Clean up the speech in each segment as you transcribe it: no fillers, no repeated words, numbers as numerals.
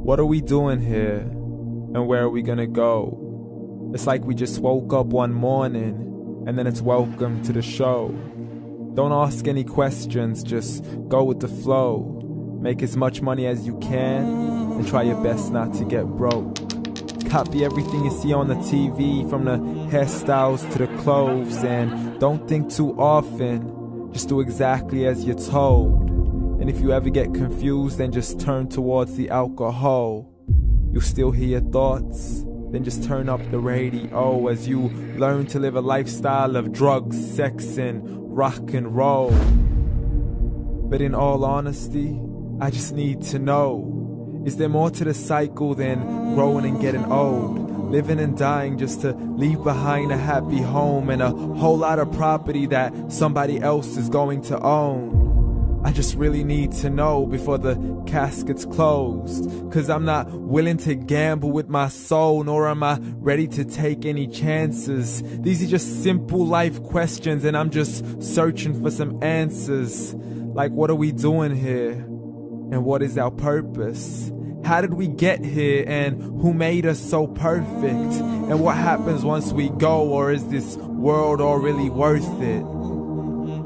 What are we doing here? And where are we gonna go? It's like we just woke up one morning and then it's welcome to the show. Don't ask any questions, just go with the flow. Make as much money as you can and try your best not to get broke. Copy everything you see on the TV, from the hairstyles to the clothes, and don't think too often, just do exactly as you're told. And if you ever get confused, then just turn towards the alcohol. You'll still hear your thoughts, then just turn up the radio as you learn to live a lifestyle of drugs, sex, and rock and roll. But in all honesty, I just need to know, is there more to the cycle than growing and getting old? Living and dying just to leave behind a happy home and a whole lot of property that somebody else is going to own. I just really need to know before the casket's closed, 'cause I'm not willing to gamble with my soul, nor am I ready to take any chances. These are just simple life questions and I'm just searching for some answers. Like, what are we doing here? And what is our purpose? How did we get here, and who made us so perfect? And what happens once we go, or is this world all really worth it?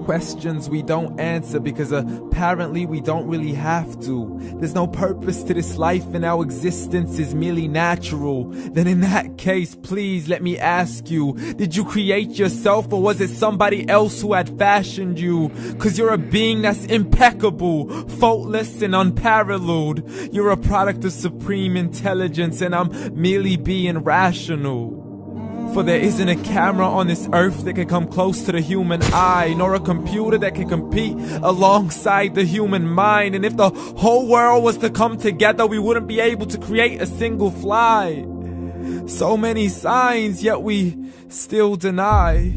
Questions we don't answer because apparently we don't really have to. There's no purpose to this life and our existence is merely natural. Then in that case, please let me ask you, did you create yourself, or was it somebody else who had fashioned you? 'Cause you're a being that's impeccable, faultless and unparalleled. You're a product of supreme intelligence and I'm merely being rational. For there isn't a camera on this earth that can come close to the human eye, nor a computer that can compete alongside the human mind. And if the whole world was to come together, we wouldn't be able to create a single fly. So many signs, yet we still deny.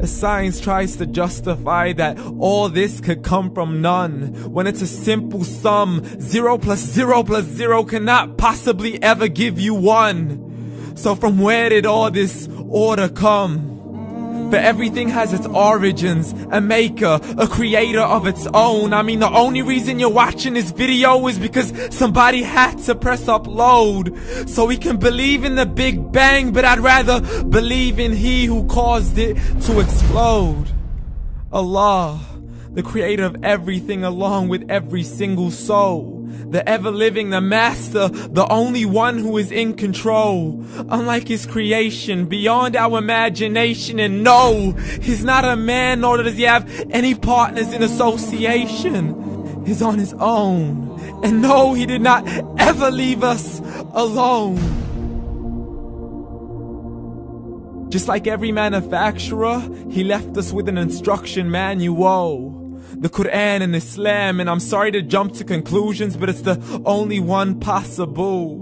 As science tries to justify that all this could come from none, when it's a simple sum. 0 plus 0 plus 0 cannot possibly ever give you 1. So from where did all this order come? But everything has its origins, a maker, a creator of its own. I mean, the only reason you're watching this video is because somebody had to press upload. So we can believe in the Big Bang, but I'd rather believe in He who caused it to explode. Allah, the creator of everything along with every single soul. The ever-living, the master, the only one who is in control. Unlike his creation, beyond our imagination. And no, he's not a man, nor does he have any partners in association. He's on his own. And no, he did not ever leave us alone. Just like every manufacturer, he left us with an instruction manual. The Quran and Islam, and I'm sorry to jump to conclusions, but it's the only one possible.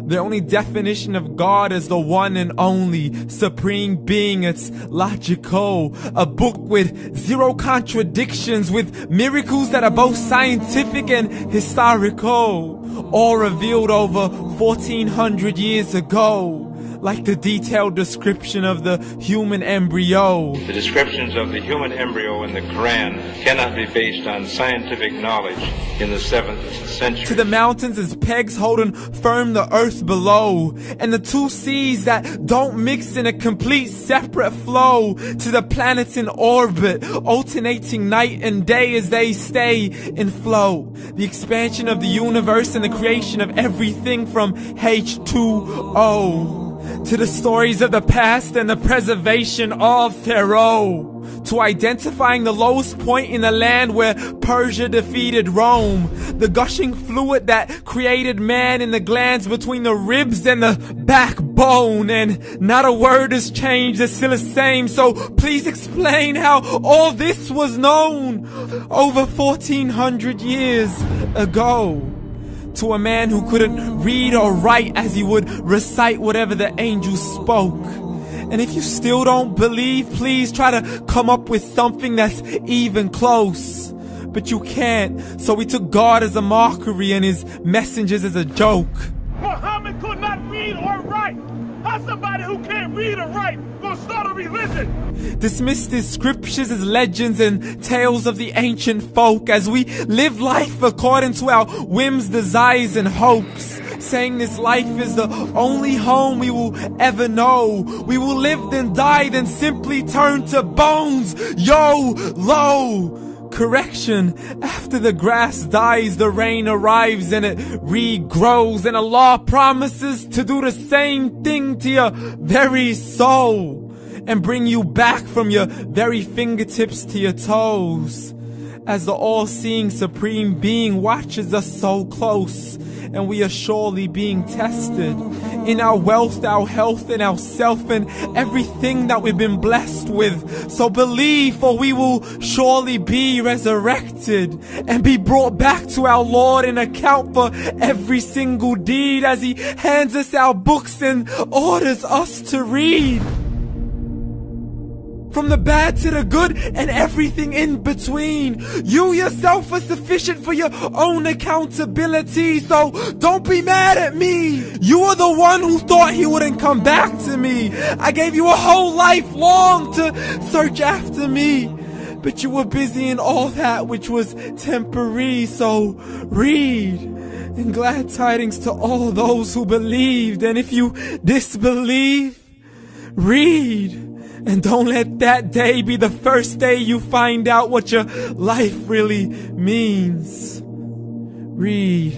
The only definition of God is the one and only supreme being. It's logical, a book with 0 contradictions, with miracles that are both scientific and historical, all revealed over 1400 years ago. Like the detailed description of the human embryo. The descriptions of the human embryo in the Quran cannot be based on scientific knowledge in the 7th century. To the mountains as pegs holding firm the earth below, and the 2 seas that don't mix in a complete separate flow. To the planets in orbit, alternating night and day as they stay in flow. The expansion of the universe and the creation of everything from H2O. To the stories of the past and the preservation of Pharaoh. To identifying the lowest point in the land where Persia defeated Rome. The gushing fluid that created man in the glands between the ribs and the backbone. And not a word has changed, it's still the same. So please explain how all this was known over 1400 years ago. To a man who couldn't read or write as he would recite whatever the angels spoke. And if you still don't believe, please try to come up with something that's even close. But you can't, so we took God as a mockery and his messengers as a joke. Muhammad could not read or write. How's somebody who can't read or write gonna start a religion? Dismissed his scriptures as legends and tales of the ancient folk, as we live life according to our whims, desires and hopes. saying this life is the only home we will ever know. We will live then die, then simply turn to bones. YOLO! Correction, after the grass dies, the rain arrives and it regrows, and Allah promises to do the same thing to your very soul and bring you back from your very fingertips to your toes, as the all-seeing supreme being watches us so close, and we are surely being tested in our wealth, our health, and our self, and everything that we've been blessed with. So believe, for we will surely be resurrected and be brought back to our Lord and account for every single deed, as He hands us our books and orders us to read. From the bad to the good and everything in between. You yourself are sufficient for your own accountability, so don't be mad at me. You are the one who thought He wouldn't come back to me. I gave you a whole life long to search after me, but you were busy in all that which was temporary. So read, and glad tidings to all those who believed. And if you disbelieve, read. And don't let that day be the first day you find out what your life really means. Read.